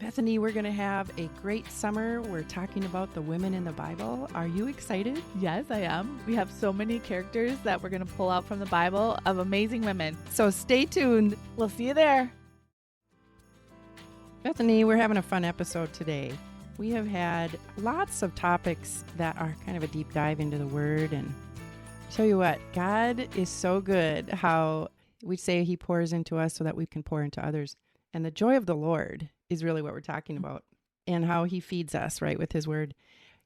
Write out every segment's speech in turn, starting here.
Bethany, we're going to have a great summer. We're talking about the women in the Bible. Are you excited? Yes, I am. We have so many characters that we're going to pull out from the Bible of amazing women. So stay tuned. We'll see you there. Bethany, we're having a fun episode today. We have had lots of topics that are kind of a deep dive into the Word. And I tell you what, God is so good how we say He pours into us so that we can pour into others. And the joy of the Lord is really what we're talking about, and how He feeds us, right, with His Word.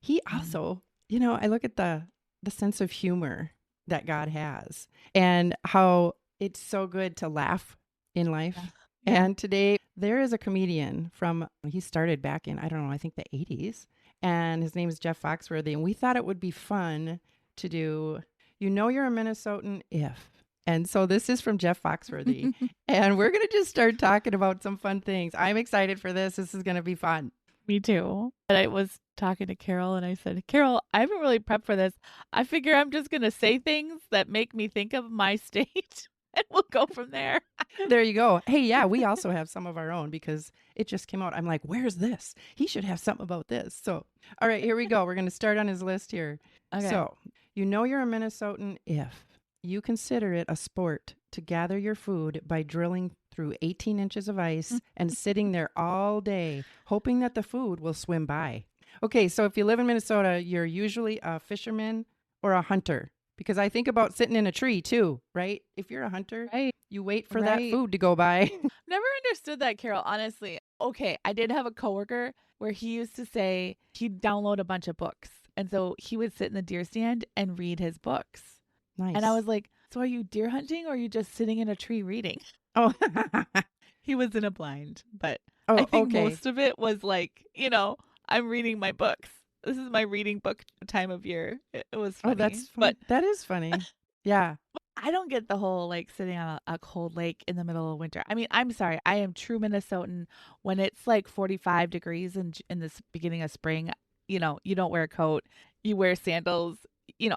He also, I look at the sense of humor that God has and how it's so good to laugh in life. Yeah. And today there is a comedian he started back in, I think the 80s, and his name is Jeff Foxworthy. And we thought it would be fun to do, you're a Minnesotan if. And so this is from Jeff Foxworthy, and we're going to just start talking about some fun things. I'm excited for this. This is going to be fun. Me too. And I was talking to Carol and I said, Carol, I haven't really prepped for this. I figure I'm just going to say things that make me think of my state and we'll go from there. There you go. Hey, yeah, we also have some of our own because it just came out. I'm like, where's this? He should have something about this. So, all right, here we go. We're going to start on his list here. Okay. So, you're a Minnesotan if you consider it a sport to gather your food by drilling through 18 inches of ice and sitting there all day, hoping that the food will swim by. Okay, so if you live in Minnesota, you're usually a fisherman or a hunter, because I think about sitting in a tree too, right? If you're a hunter, you wait for that food to go by. Never understood that, Carol, honestly. Okay, I did have a coworker where he used to say he'd download a bunch of books. And so he would sit in the deer stand and read his books. Nice. And I was like, so are you deer hunting or are you just sitting in a tree reading? Oh, he was in a blind, but I think most of it was like, I'm reading my books. This is my reading book time of year. It was funny. Oh, that's fun. But that is funny. Yeah. I don't get the whole like sitting on a cold lake in the middle of winter. I mean, I'm sorry. I am true Minnesotan. When it's like 45 degrees in this beginning of spring, you don't wear a coat, you wear sandals,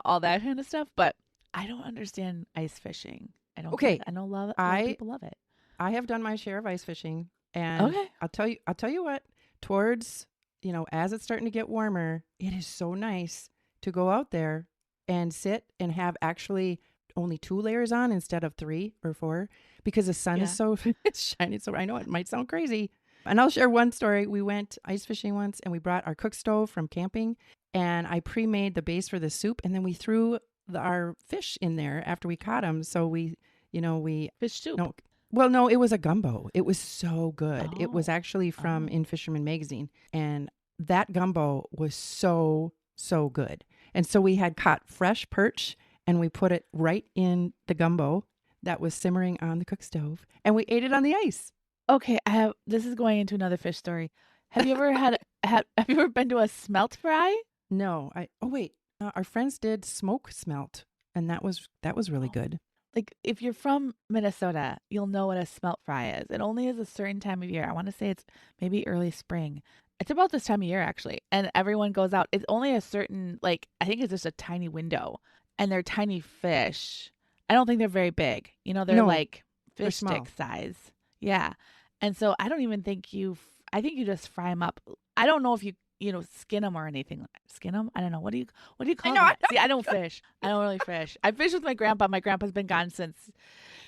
all that kind of stuff. But I don't understand ice fishing. I don't. Okay. I know a lot of people love it. I have done my share of ice fishing, and I'll tell you what. Towards as it's starting to get warmer, it is so nice to go out there and sit and have actually only 2 layers on instead of 3 or 4, because the sun is so shining. So I know it might sound crazy, and I'll share one story. We went ice fishing once, and we brought our cook stove from camping, and I pre-made the base for the soup, and then we threw our fish in there after we caught them. So we fish soup. No, it was a gumbo. It was so good. It was actually from In Fisherman Magazine, and that gumbo was so good. And so we had caught fresh perch, and we put it right in the gumbo that was simmering on the cook stove, and we ate it on the ice. Okay, this is going into another fish story. Have you ever have you ever been to a smelt fry? No, our friends did smoke smelt, and that was really good. Like, if you're from Minnesota, you'll know what a smelt fry is. It only is a certain time of year. I want to say it's maybe early spring. It's about this time of year, actually. And everyone goes out. It's only a certain, I think it's just a tiny window. And they're tiny fish. I don't think they're very big. They're like fish stick size. Yeah. And so I don't even think I think you just fry them up. I don't know if you skin them or anything. Skin them? I don't know. What do you call them? See, I don't fish. I don't really fish. I fish with my grandpa. My grandpa's been gone since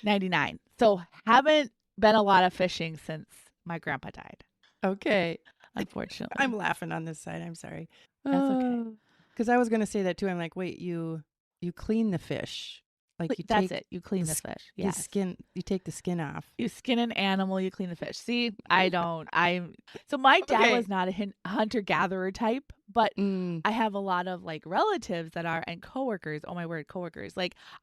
99. So haven't been a lot of fishing since my grandpa died. Okay. Unfortunately. I'm laughing on this side. I'm sorry. That's okay. Because I was going to say that too. I'm like, wait, you clean the fish. Like you clean the fish. Yeah. You take the skin off. You skin an animal, you clean the fish. See, I don't. So my dad was not a hunter-gatherer type, but I have a lot of relatives that are, and coworkers. Oh my word, coworkers.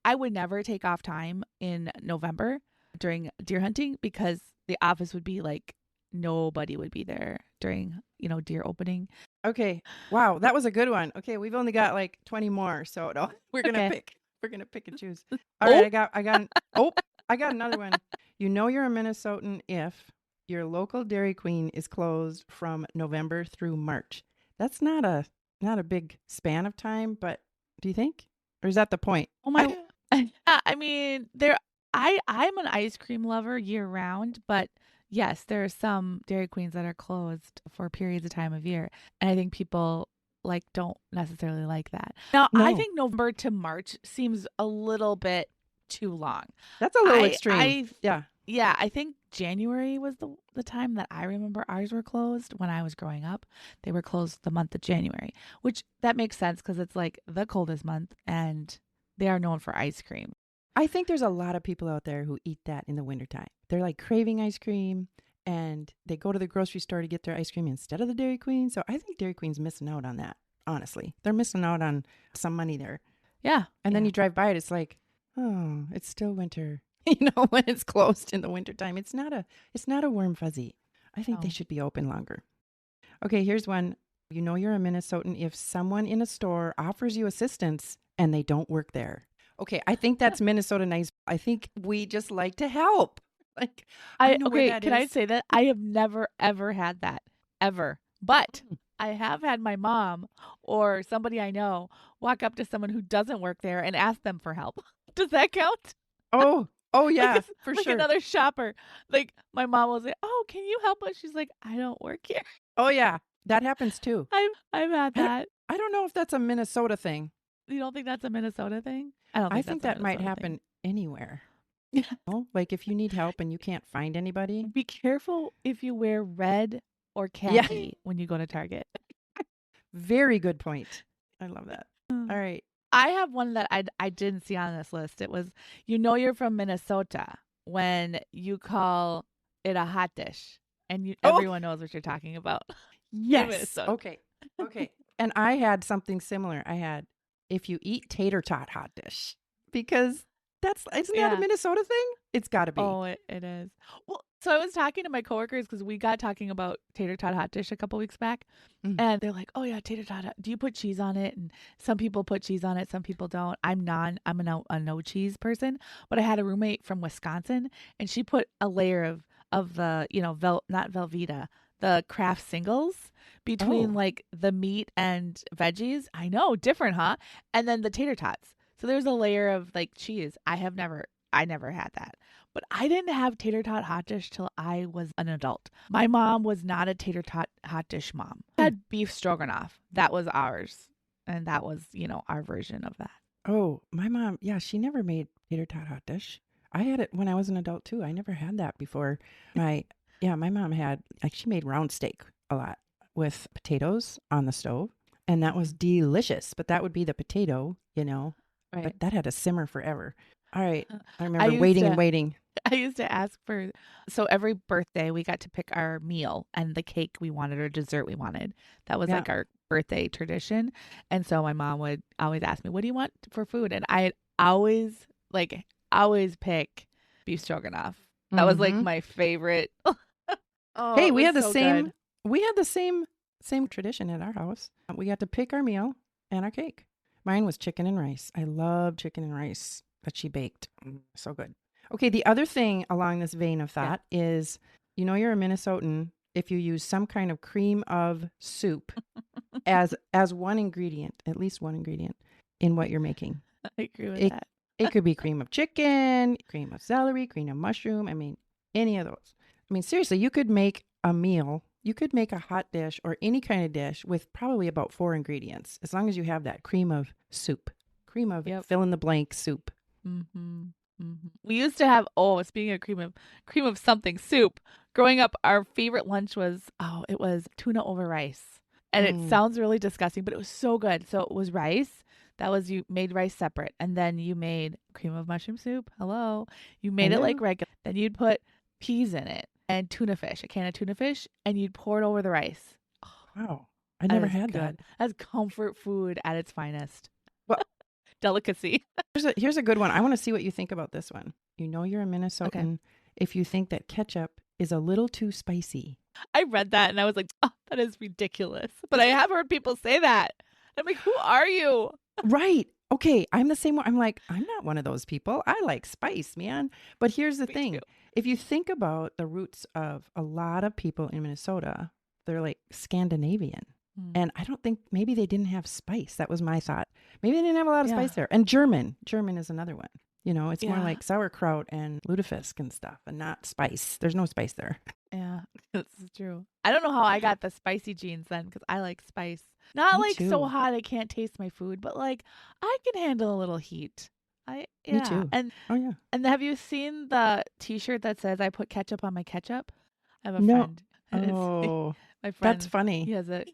I would never take off time in November during deer hunting because the office would be nobody would be there during, deer opening. Okay. Wow. That was a good one. Okay. We've only got 20 more. So no, we're going to pick. We're going to pick and choose. All right. I got another one. You're a Minnesotan if your local Dairy Queen is closed from November through March. That's not a big span of time, but do you think? Or is that the point? Oh my. I mean, I'm an ice cream lover year round, but yes, there are some Dairy Queens that are closed for periods of time of year. And I think people like don't necessarily like that. Now, I No, think November to March seems a little bit too long. that's a little I extreme. I Yeah. yeah, I think January was the time that I remember ours were closed when I was growing up. They were closed the month of January, which that makes sense because it's like the coldest month and they are known for ice cream. I think there's a lot of people out there who eat that in the wintertime. They're like craving ice cream and they go to the grocery store to get their ice cream instead of the Dairy Queen. So I think Dairy Queen's missing out on that, honestly. They're missing out on some money there. Yeah. And then yeah. you drive by it, it's like, oh, it's still winter. When it's closed in the wintertime. It's not a warm fuzzy. I think they No. should be open longer. Okay, here's one. You know you're a Minnesotan if someone in a store offers you assistance and they don't work there. Okay, I think that's Minnesota nice. I think we just like to help. Like, I know where that Can is. I say that? I have never ever had that. Ever. But Mm. I have had my mom or somebody I know walk up to someone who doesn't work there and ask them for help. Does that count? Oh yeah, It's for like sure. another shopper. Like my mom will say, "Oh, can you help us?" She's like, "I don't work here." Oh yeah, that happens too. I've had I don't, that. I don't know if that's a Minnesota thing. You don't think that's a Minnesota thing? I don't I think think that's a that might Minnesota happen anywhere. thing. Like if you need help and you can't find anybody. Be careful if you wear red or Yeah. khaki when you go to Target. Very good point. I love that. All right. I have one that I didn't see on this list. It was, you're from Minnesota when you call it a hot dish, and everyone knows what you're talking about. Yes. Minnesota. Okay. And I had something similar. I had if you eat TatorTot Hotdish because isn't that a Minnesota thing? It's got to be. Oh, it is. Well, so I was talking to my coworkers because we got talking about TatorTot Hotdish a couple weeks back, and they're like, "Oh yeah, TatorTot. Do you put cheese on it?" And some people put cheese on it, some people don't. I'm a no cheese person, but I had a roommate from Wisconsin, and she put a layer of the not Velveeta, the Kraft singles between like the meat and veggies. I know, different, huh? And then the tater tots. So there's a layer of like cheese. I never had that. But I didn't have tater tot hot dish till I was an adult. My mom was not a tater tot hot dish mom. We had beef stroganoff. That was ours. And that was, our version of that. Oh, my mom, yeah, she never made TatorTot Hotdish. I had it when I was an adult too. I never had that before. My mom had she made round steak a lot with potatoes on the stove, and that was delicious. But that would be the potato, Right. But that had to simmer forever. All right. I remember waiting and waiting. I used to ask so every birthday we got to pick our meal and the cake we wanted or dessert we wanted. That was like our birthday tradition. And so my mom would always ask me, "What do you want for food?" And I always pick beef stroganoff. That was like my favorite. Hey, we had the same. We had the same tradition at our house. We got to pick our meal and our cake. Mine was chicken and rice. I love chicken and rice that she baked. So good. Okay, the other thing along this vein of thought is, you're a Minnesotan if you use some kind of cream of soup as one ingredient, at least one ingredient in what you're making. I agree with that. It could be cream of chicken, cream of celery, cream of mushroom. I mean, any of those. I mean, seriously, you could make a meal. You could make a hot dish or any kind of dish with probably about 4 ingredients, as long as you have that cream of soup, cream of fill in the blank soup. Mm-hmm. Mm-hmm. We used to have, speaking of cream of something soup, growing up, our favorite lunch was tuna over rice. And it sounds really disgusting, but it was so good. So it was rice. That was, you made rice separate. And then you made cream of mushroom soup. Hello. You made it like regular. Then you'd put peas in it and tuna fish, a can of tuna fish, and you'd pour it over the rice. Oh, wow. I never had that. That's comfort food at its finest. Well, delicacy. Here's a good one. I want to see what you think about this one. You're a Minnesotan if you think that ketchup is a little too spicy. I read that and I was like, oh, that is ridiculous. But I have heard people say that. I'm like, who are you? Right. Okay. I'm the same one. I'm like, I'm not one of those people. I like spice, man. But here's the thing. Too. If you think about the roots of a lot of people in Minnesota, they're like Scandinavian. And I don't think, maybe they didn't have spice. That was my thought. Maybe they didn't have a lot of spice there. And German is another one. It's more like sauerkraut and lutefisk and stuff and not spice. There's no spice there. Yeah, this is true. I don't know how I got the spicy genes then because I like spice. Not Me like so too. hot I can't taste my food, but like I can handle a little heat. Me Yeah. too. Oh yeah. And have you seen the T-shirt that says "I put ketchup on my ketchup"? I have a No. friend, and it's Oh, my that's friend. funny. He has a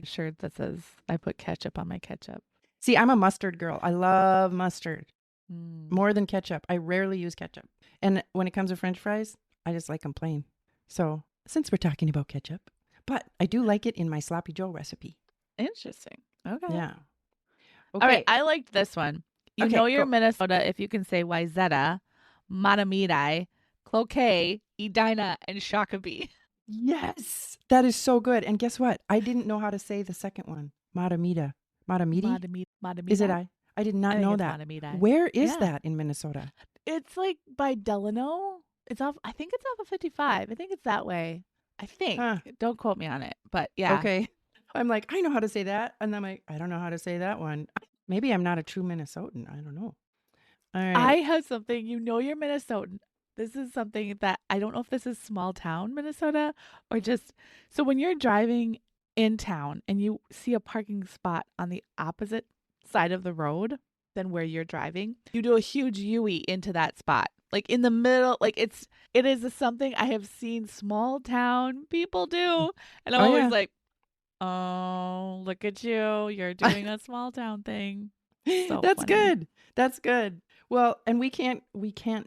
shirt that says "I put ketchup on my ketchup." See, I'm a mustard girl. I love mustard Mm. more than ketchup. I rarely use ketchup. And when it comes to French fries, I just like them plain. So, since we're talking about ketchup, but I do like it in my sloppy Joe recipe. Interesting. Okay. Yeah. All right. Okay. I liked this one. You know Okay, you're go. Minnesota if you can say Wyzetta, Matamidi, Cloquet, Edina, and Shakopee. Yes. That is so good. And guess what? I didn't know how to say the second one. Matamita. Matamidi? Is it Matamidi? I did I not think know it's that. Matamidi. Where is Yeah. that in Minnesota? It's like by Delano. It's off. I think it's off of 55. I think it's that way. I think. Huh. Don't quote me on it, but yeah. Okay. I'm like, I know how to say that. And I'm like, I don't know how to say that one. Maybe I'm not a true Minnesotan. I don't know. All I right. have something. You know you're Minnesotan. This is something that I don't know if this is small town Minnesota or just so when you're driving in town and you see a parking spot on the opposite side of the road than where you're driving, you do a huge U-ey into that spot. Like in the middle, like it is something I have seen small town people do. And I'm Oh, always yeah. like, "Oh, look at you. You're doing a small town thing." So That's funny. good. That's good. Well, and we can't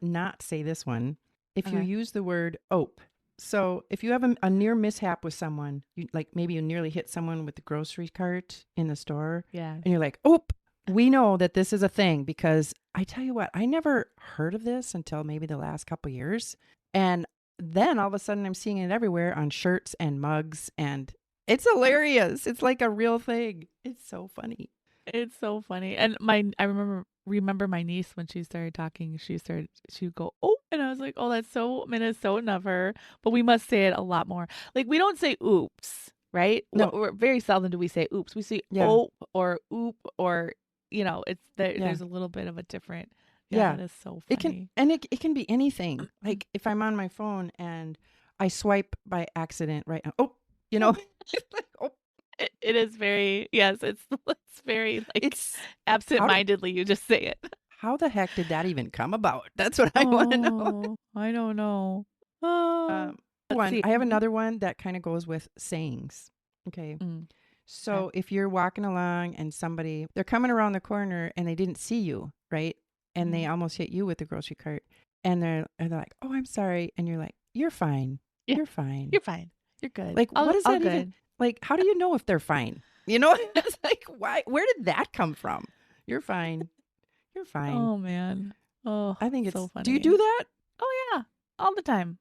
not say this one. If you Okay. use the word ope. So if you have a near mishap with someone, like maybe you nearly hit someone with the grocery cart in the store, Yes. and you're like, ope, we know that this is a thing because I tell you what, I never heard of this until maybe the last couple years. And then all of a sudden I'm seeing it everywhere on shirts and mugs and it's hilarious. It's like a real thing. It's so funny. It's so funny. And I remember my niece when she started talking, she'd go, "Oh," and I was like, "Oh, that's so Minnesotan of her." But we must say it a lot more. Like we don't say oops, right? No, We're very seldom do we say oops. We say yeah. ope or oop or it's Yeah. there's a little bit of a different. Yeah, Yeah. that is so It can funny. and it can be anything. Like if I'm on my phone and I swipe by accident right now. Oh, it's like, oh, It is very yes, it's very like it's how absent-mindedly you just say it. how the heck did that even come about? That's what I want to know. Oh, I don't know. Oh, let's One, see. I have another one that kind of goes with sayings. Okay. Mm, okay. So if you're walking along and they're coming around the corner and they didn't see you, right? And they Mhm. almost hit you with the grocery cart and they're like, "Oh, I'm sorry." And you're like, "You're fine. Yeah, You're fine." you're fine. You're good. Like, what All is all that even? good. Like, how do you know if they're fine? It's like, why? Where did that come from? You're fine. You're fine. Oh man. Oh, I think so do you do funny. that? Oh yeah, all the time.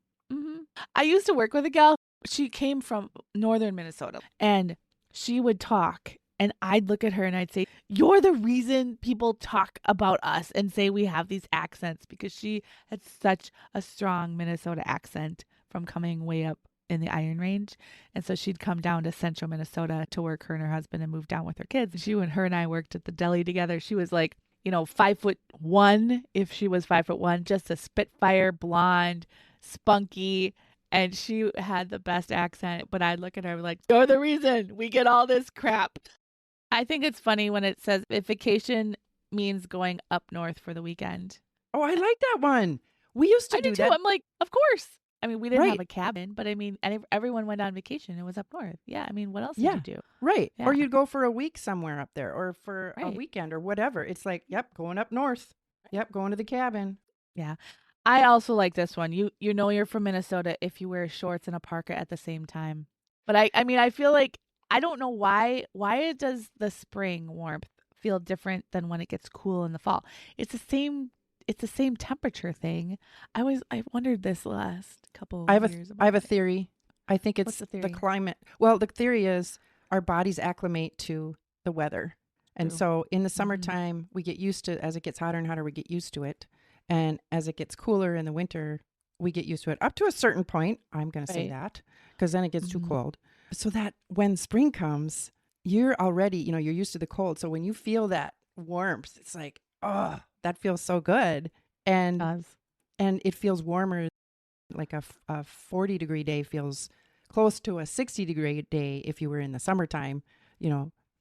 I used to work with a gal. She came from northern Minnesota, and she would talk, and I'd look at her and I'd say, "You're the reason people talk about us and say we have these accents," because she had such a strong Minnesota accent from coming way up in the Iron Range. And so she'd come down to central Minnesota to work, her and her husband, and move down with her kids. Her and I worked at the deli together. She was like, 5'1", if she was 5'1", just a spitfire blonde, spunky, and she had the best accent. But I'd look at her like, "You're the reason we get all this crap." I think it's funny when it says if vacation means going up north for the weekend. Oh, I like that one. We used to I do do too. that, I'm like, of course. I mean, we didn't have right? a cabin, but I mean, and everyone went on vacation. It was up north. Yeah. I mean, what else did you Yeah, do? right. Or Yeah. you'd go for a week somewhere up there, or for a Right. weekend, or whatever. It's like, yep, going up north. Yep, going to the cabin. Yeah. I also like this one. You know you're from Minnesota if you wear shorts and a parka at the same time. But I mean I feel like I don't know why does the spring warmth feel different than when it gets cool in the fall. It's the same temperature thing. I wondered this last couple I of have a years I have about a it. theory. I think What's it's the the theory? climate. Well, the theory is our bodies acclimate to the weather. And True. so in the Mhm. summertime, we get used to as it gets hotter and hotter, we get used to it. And as it gets cooler in the winter, we get used to it up to a certain point. I'm going to say Right. that because then it gets too Mhm. cold. So that when spring comes, you're already, you're used to the cold. So when you feel that warmth, it's like, oh, that feels so good. And Does. and it feels warmer Like a 40-degree day feels close to a 60-degree day if you were in the summertime,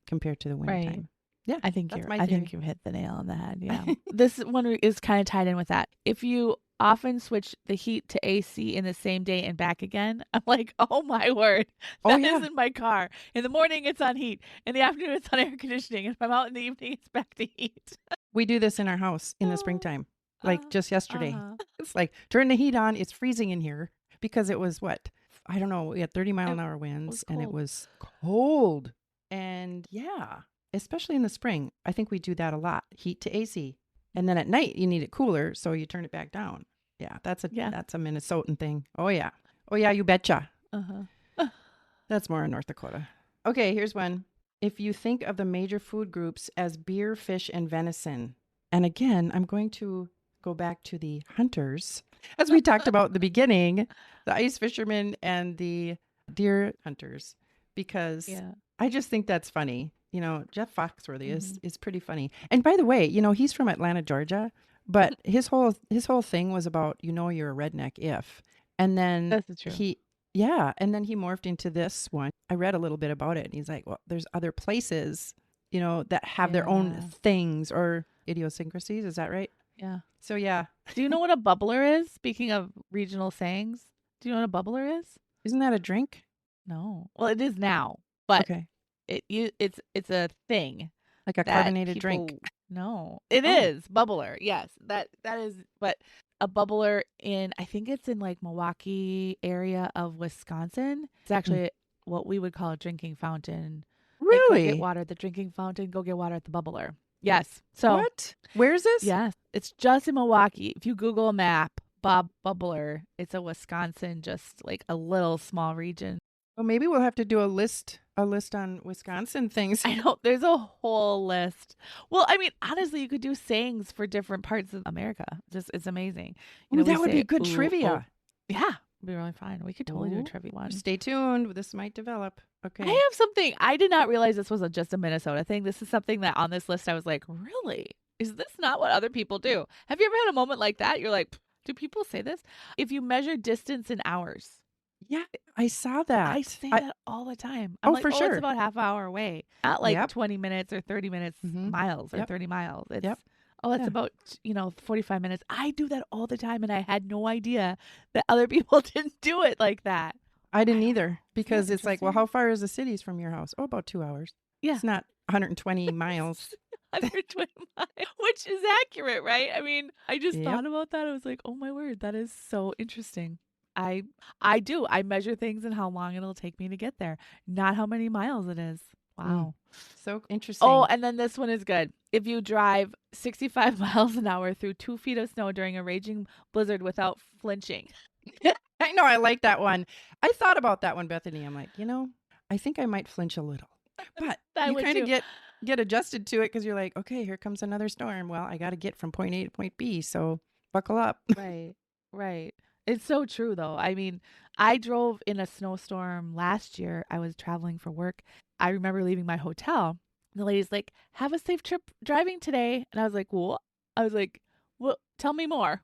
compared to the wintertime. Right. Yeah, I think that's my I theory. think you've hit the nail on the head. Yeah. This one is kind of tied in with that. If you often switch the heat to AC in the same day and back again, I'm like, oh my word, that is in my car. In the morning, it's on heat. In the afternoon, it's on air conditioning. And if I'm out in the evening, it's back to heat. We do this in our house in the springtime, like just yesterday. Uh-huh. It's like, turn the heat on. It's freezing in here because it was what? I don't know. We had 30-mile-an-hour winds and it was cold. And yeah, especially in the spring, I think we do that a lot. Heat to AC. And then at night, you need it cooler, so you turn it back down. Yeah, that's a Minnesotan thing. Oh, yeah. Oh, yeah, you betcha. Uh-huh. That's more in North Dakota. Okay, here's one. If you think of the major food groups as beer, fish, and venison, and again, I'm going to go back to the hunters, as we talked about at the beginning, the ice fishermen and the deer hunters, because I just think that's funny. Jeff Foxworthy is pretty funny. And by the way, he's from Atlanta, Georgia, but his whole thing was about, you're a redneck if. And then That's true. and then he morphed into this one. I read a little bit about it and he's like, well, there's other places, that have their own things or idiosyncrasies. Is that right? Yeah. So yeah. Do you know what a bubbler is? Speaking of regional sayings, do you know what a bubbler is? Isn't that a drink? No. Well, it is now, but okay. It's a thing. Like a carbonated drink. No. It is bubbler. Yes. That is, but a bubbler I think it's in like Milwaukee area of Wisconsin. It's actually what we would call a drinking fountain. Really? Like, go get water at the drinking fountain, go get water at the bubbler. Yes. So what? Where is this? Yes. It's just in Milwaukee. If you Google a map, Bob Bubbler, it's a Wisconsin, just like a little small region. Well, maybe we'll have to do a list on Wisconsin things. I know there's a whole list. Well, I mean, honestly, you could do sayings for different parts of America. It's amazing. That would be good trivia. Yeah, it'd be really fun. We could totally do a trivia one. Stay tuned. This might develop. Okay. I have something. I did not realize this was just a Minnesota thing. This is something that on this list I was like, really? Is this not what other people do? Have you ever had a moment like that? You're like, do people say this? If you measure distance in hours. Yeah, I saw that. I say that all the time. I'm like, for sure. It's about half an hour away. Not like 20 minutes or 30 minutes miles or 30 miles. It's it's about 45 minutes. I do that all the time and I had no idea that other people didn't do it like that. I didn't either because it's like, well, how far is the cities from your house? Oh, about 2 hours. Yeah. It's not 120 miles. 120 miles, which is accurate, right? I mean, I just thought about that. I was like, oh my word, that is so interesting. I do. I measure things and how long it'll take me to get there, not how many miles it is. Wow. So interesting. Oh, and then this one is good. If you drive 65 miles an hour through 2 feet of snow during a raging blizzard without flinching. I know. I like that one. I thought about that one, Bethany. I'm like, I think I might flinch a little. But you kind of get adjusted to it because you're like, okay, here comes another storm. Well, I got to get from point A to point B. So buckle up. Right. It's so true, though. I mean, I drove in a snowstorm last year. I was traveling for work. I remember leaving my hotel. The lady's like, have a safe trip driving today. And I was like, what? I was like, well, tell me more.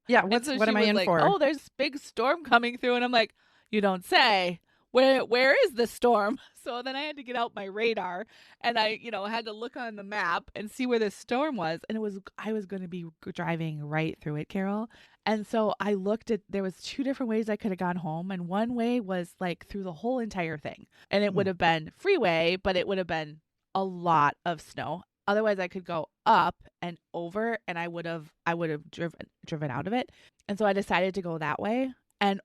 Yeah, what am I in for? Oh, there's this big storm coming through. And I'm like, you don't say. Where is the storm? So then I had to get out my radar and I, had to look on the map and see where this storm was. And I was going to be driving right through it, Carol. And so I looked there was 2 different ways I could have gone home. And one way was like through the whole entire thing. And it would have been freeway, but it would have been a lot of snow. Otherwise I could go up and over and I would have driven out of it. And so I decided to go that way. And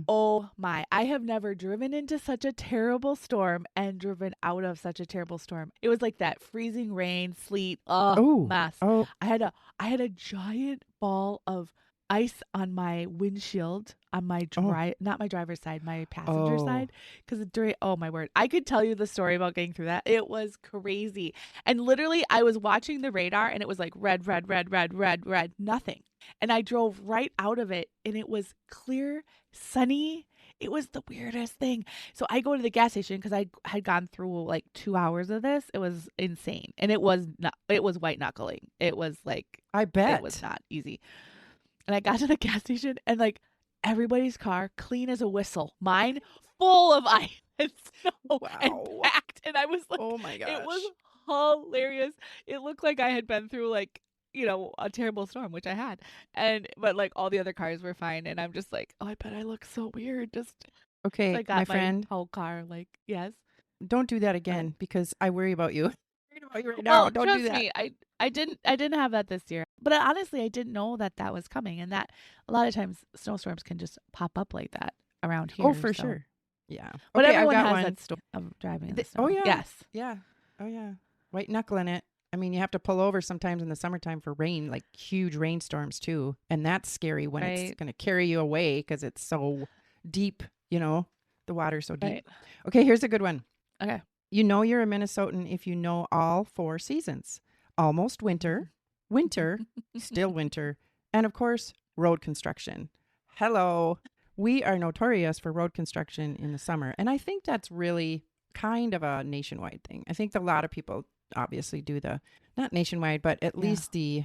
oh my, I have never driven into such a terrible storm and driven out of such a terrible storm. It was like that freezing rain, sleet, mess. Oh. I had a giant ball of ice on my windshield on my not my driver's side, my passenger side. Because oh my word, I could tell you the story about getting through that. It was crazy. And literally I was watching the radar and it was like red, nothing. And I drove right out of it and it was clear, sunny. It was the weirdest thing. So I go to the gas station because I had gone through like 2 hours of this. It was insane. And it was white knuckling. It was like, I bet it was not easy. And I got to the gas station and like everybody's car clean as a whistle. Mine full of ice and snow and Wow. packed. And I was like, Oh my it was gosh. hilarious. It looked like I had been through like, a terrible storm, which I had. But like all the other cars were fine. And I'm just like, oh, I bet I look so weird. Just Okay, I my got my friend, whole car like, yes. don't do that But again because I worry about you. I'm worried about you right now. well, Don't do trust that. me, I didn't have that this year. But honestly, I didn't know that was coming, and that a lot of times snowstorms can just pop up like that around Oh, here. for So, sure. Yeah. but Okay, I've everyone got has one. that story of driving in the Oh snow. yeah. Yes. Yeah. Oh yeah. White knuckling it. I mean, you have to pull over sometimes in the summertime for rain, like huge rainstorms too. And that's scary when it's Right. going to carry you away because it's so deep, the water's so deep. Right. Okay, here's a good one. Okay. You know you're a Minnesotan if you know all 4 seasons. Almost winter, winter, still winter, and of course, road construction. Hello. We are notorious for road construction in the summer, and I think that's really kind of a nationwide thing. I think a lot of people obviously do not nationwide, but at Yeah. least the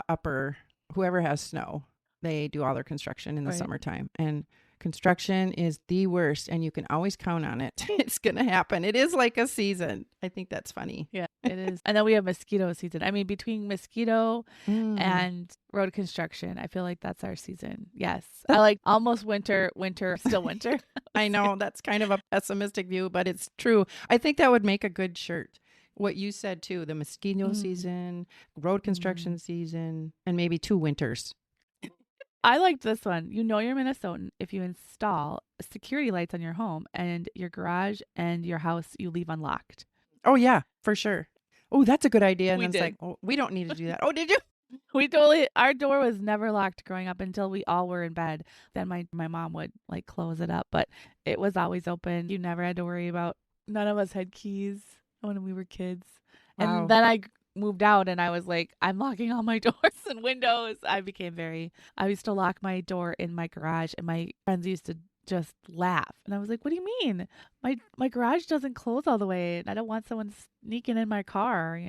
upper, whoever has snow, they do all their construction in the Right. summertime. And construction is the worst, and you can always count on it. It's going to happen. It is like a season. I think that's funny. Yeah, it is. And then we have mosquito season. I mean, between mosquito Mm. and road construction, I feel like that's our season. Yes. I like almost winter, still winter. I know that's kind of a pessimistic view, but it's true. I think that would make a good shirt. What you said too, the mosquito Mm. season, road construction season, and maybe 2 winters. I liked this one. You know you're Minnesotan if you install security lights on your home and your garage and your house you leave unlocked. Oh yeah, for sure. Oh, that's a good idea. And We then it's like, did. oh, we don't need to do that. Oh, did you? Our door was never locked growing up until we all were in bed. Then my mom would like close it up, but it was always open. You never had to worry about, none of us had keys when we were kids. Wow. And then I moved out and I was like, I'm locking all my doors and windows. I used to lock my door in my garage, and my friends used to just laugh. And I was like, what do you mean? My garage doesn't close all the way. And I don't want someone sneaking in my car,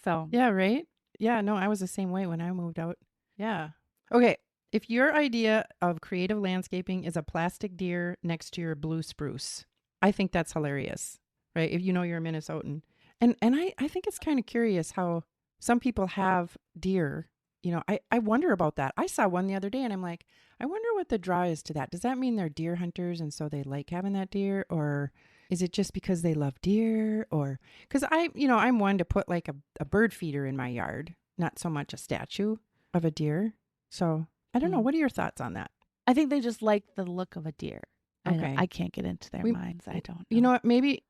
So Yeah, right? Yeah, no, I was the same way when I moved out. Yeah. Okay. If your idea of creative landscaping is a plastic deer next to your blue spruce, I think that's hilarious, right? If you know you're a Minnesotan. And I think it's kind of curious how some people have deer. I wonder about that. I saw one the other day and I'm like, I wonder what the draw is to that. Does that mean they're deer hunters and so they like having that deer? Or is it just because they love deer? Or because I'm one to put like a bird feeder in my yard, not so much a statue of a deer. So I don't know. What are your thoughts on that? I think they just like the look of a deer. Okay. I can't get into their minds. I don't know. You know what? Maybe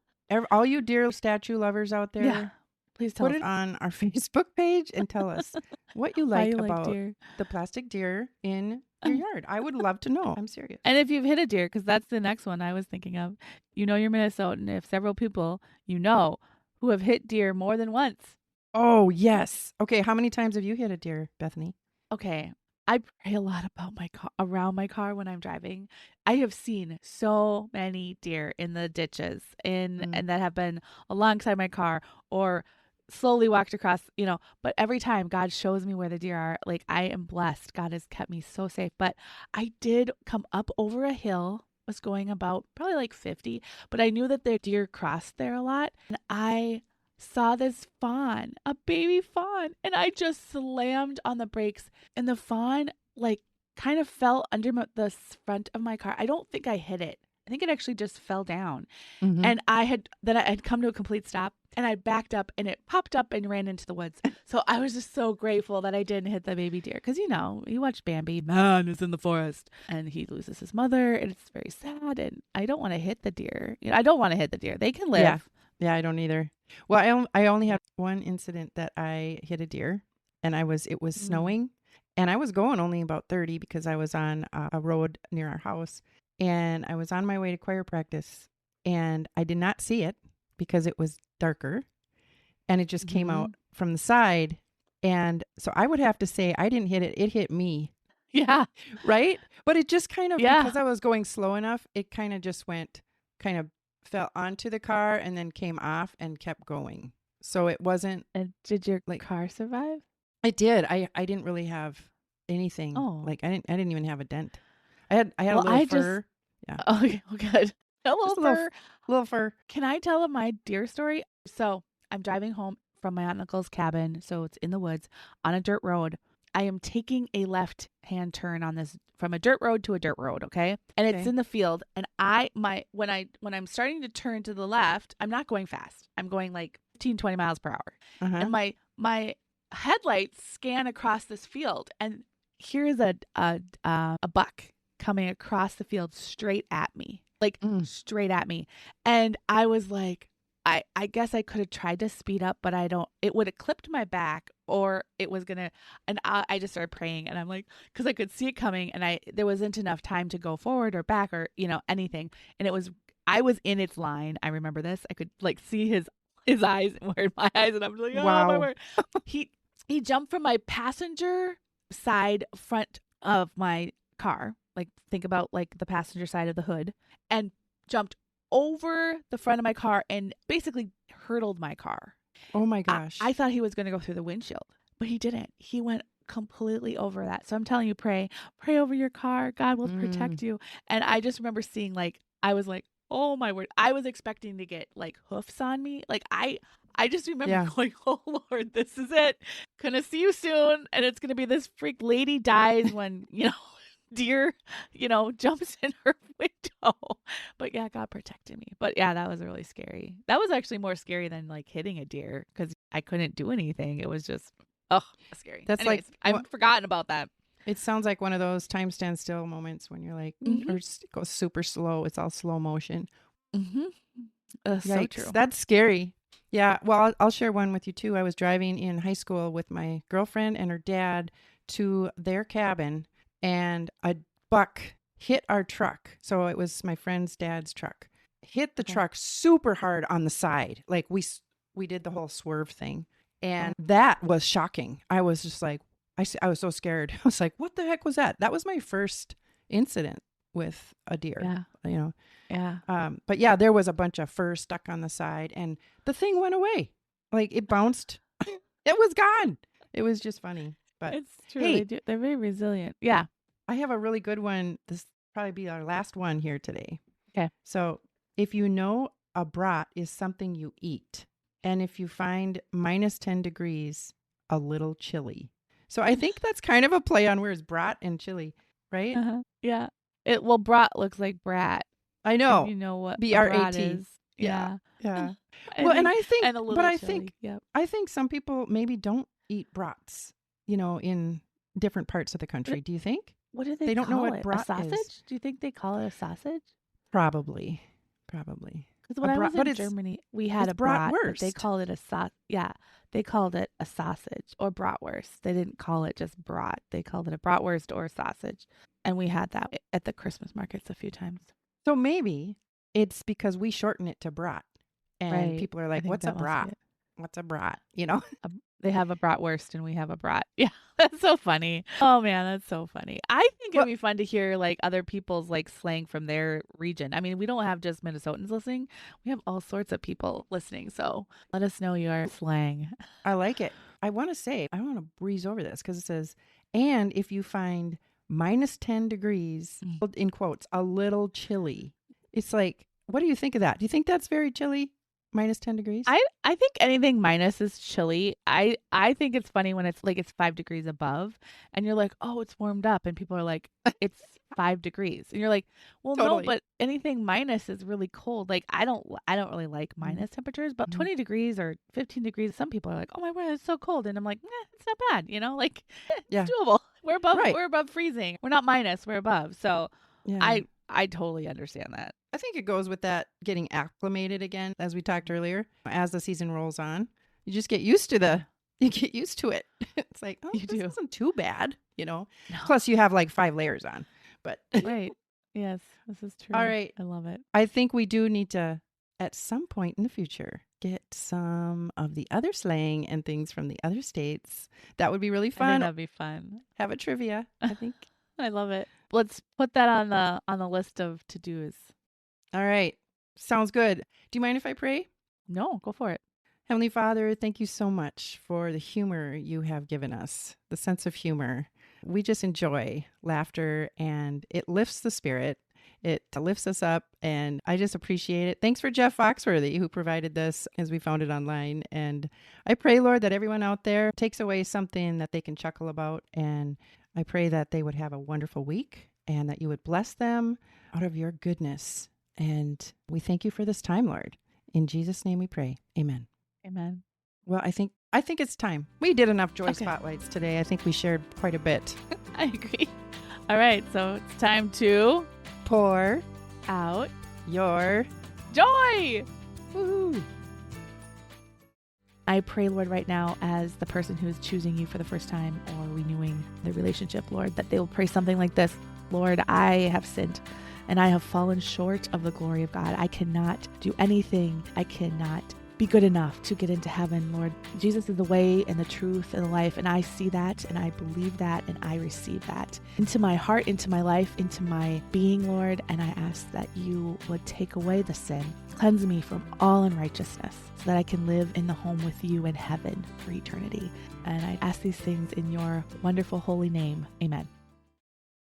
all you deer statue lovers out there, Yeah. Please tell put us it on our Facebook page and tell us what you like about deer. the plastic deer in your yard. I would love to know. I'm serious. And if you've hit a deer, because that's the next one I was thinking of, you know you're Minnesotan if several people who have hit deer more than once. Oh, yes. Okay, how many times have you hit a deer, Bethany? Okay, I pray a lot about around my car when I'm driving. I have seen so many deer in the ditches and that have been alongside my car or slowly walked across, but every time God shows me where the deer are, like I am blessed. God has kept me so safe. But I did come up over a hill, was going about probably like 50, but I knew that the deer crossed there a lot. And I saw this fawn, a baby fawn, and I just slammed on the brakes, and the fawn like kind of fell under the front of my car. I don't think I hit it. I think it actually just fell down. Mm-hmm. And I had come to a complete stop, and I backed up, and it popped up and ran into the woods. So I was just so grateful that I didn't hit the baby deer. Because, you watch Bambi, man is in the forest, and he loses his mother, and it's very sad. And I don't want to hit the deer. I don't want to hit the deer. They can live. Yeah, I don't either. Well, I only have one incident that I hit a deer, and it was snowing, and I was going only about 30 because I was on a road near our house, and I was on my way to choir practice, and I did not see it because it was darker, and it just came out from the side, and so I would have to say I didn't hit it. It hit me. Yeah. Right? But it just kind of, because I was going slow enough, it kind of fell onto the car and then came off and kept going. So it wasn't. And did your car survive? It did. I didn't really have anything. Oh. Like I didn't even have a dent. I had a Well, little fur. Yeah. Okay, well, good. A Just little fur. little fur. Can I tell my deer story? So I'm driving home from my aunt and uncle's cabin. So it's in the woods on a dirt road. I am taking a left-hand turn on this from a dirt road to a dirt road, okay? And it's Okay. in the field. And when I'm starting to turn to the left, I'm not going fast. I'm going like 15, 20 miles per hour. Uh-huh. And my headlights scan across this field, and here is a buck coming across the field straight at me, like straight at me. And I was like, I guess I could have tried to speed up, but it would have clipped my back, or it was gonna, and I just started praying, and I'm like, because I could see it coming, and there wasn't enough time to go forward or back or, anything. And I was in its line. I remember this. I could like see his eyes were in my eyes, and I'm like, oh my Wow. word. He jumped from my passenger side front of my car. Like, think about like the passenger side of the hood, and jumped over the front of my car and basically hurtled my car. Oh my gosh. I thought he was going to go through the windshield, but he didn't. He went completely over that. So I'm telling you, pray over your car. God will protect you. And I just remember seeing, like, I was like, oh my word. I was expecting to get like hoofs on me. Like I just remember going, oh Lord, this is it. Gonna see you soon. And it's going to be this freak lady dies when, deer, jumps in her window. But yeah, God protected me. But yeah, that was really scary. That was actually more scary than like hitting a deer, because I couldn't do anything. It was just, scary. That's Anyways, I've forgotten about that. It sounds like one of those time stand still moments when you're like, or it goes super slow. It's all slow motion. So true. That's scary. Yeah. Well, I'll share one with you too. I was driving in high school with my girlfriend and her dad to their cabin, and a buck hit our truck. So it was my friend's dad's truck. Hit the truck super hard on the side. Like we did the whole swerve thing. And that was shocking. I was just like, I was so scared. I was like, what the heck was that? That was my first incident with a deer. Yeah. Yeah. But yeah, there was a bunch of fur stuck on the side, and the thing went away. Like, it bounced. It was gone. It was just funny. But it's true. Hey, they're very resilient. Yeah. I have a really good one. This will probably be our last one here today. Okay. So if you know a brat is something you eat, and if you find minus 10 degrees a little chilly. So I think that's kind of a play on words, brat and chili, right? Yeah. Brat looks like brat. I know. If you know what BRAT brat is. Yeah. Well, I think yep. I think some people maybe don't eat brats, in different parts of the country. Do you think? What do they They don't know call what it? brat A sausage? is. Do you think they call it a sausage? Probably. Because when I was in Germany, we had a brat, but they called it they called it a sausage or bratwurst. They didn't call it just brat. They called it a bratwurst or sausage. And we had that at the Christmas markets a few times. So maybe it's because we shorten it to brat. And people are like, what's a brat? What's a brat? They have a bratwurst and we have a brat. Yeah, that's so funny. Oh man, that's so funny. I think it'd be fun to hear like other people's like slang from their region. I mean, we don't have just Minnesotans listening. We have all sorts of people listening. So let us know your slang. I like it. I want to breeze over this because it says, and if you find minus 10 degrees, in quotes, a little chilly. It's like, what do you think of that? Do you think that's very chilly? Minus 10 degrees? I think anything minus is chilly. I think it's funny when it's like it's 5 degrees above and you're like, oh, it's warmed up. And people are like, it's 5 degrees. And you're like, well, Totally. no, but anything minus is really cold. Like I don't really like minus temperatures, but 20 degrees or 15 degrees, some people are like, oh my word, it's so cold. And I'm like, it's not bad. It's doable. We're above freezing. We're not minus, we're above. So I totally understand that. I think it goes with that getting acclimated again, as we talked earlier. As the season rolls on, you just get used to it. It's like, oh, this isn't too bad, No. Plus you have like 5 layers on. But right. Yes, this is true. All right. I love it. I think we do need to, at some point in the future, get some of the other slang and things from the other states. That would be really fun. I think that'd be fun. Have a trivia, I think. I love it. Let's put that on the list of to-dos. All right. Sounds good. Do you mind if I pray? No, go for it. Heavenly Father, thank you so much for the humor you have given us, the sense of humor. we just enjoy laughter, and it lifts the spirit. It lifts us up, and I just appreciate it. Thanks for Jeff Foxworthy, who provided this as we found it online. And I pray, Lord, that everyone out there takes away something that they can chuckle about. And I pray that they would have a wonderful week and that you would bless them out of your goodness. And we thank you for this time, Lord. In Jesus' name we pray. Amen. Amen. Well, I think it's time. We did enough joy spotlights today. I think we shared quite a bit. I agree. All right, so it's time to pour out your joy. Woo-hoo. I pray, Lord, right now, as the person who is choosing you for the first time or renewing the relationship, Lord, that they will pray something like this. Lord, I have sinned and I have fallen short of the glory of God. I cannot do anything. I cannot be good enough to get into heaven, Lord. Jesus is the way and the truth and the life, and I see that, and I believe that, and I receive that into my heart, into my life, into my being, Lord, and I ask that you would take away the sin, cleanse me from all unrighteousness, so that I can live in the home with you in heaven for eternity. And I ask these things in your wonderful holy name. Amen.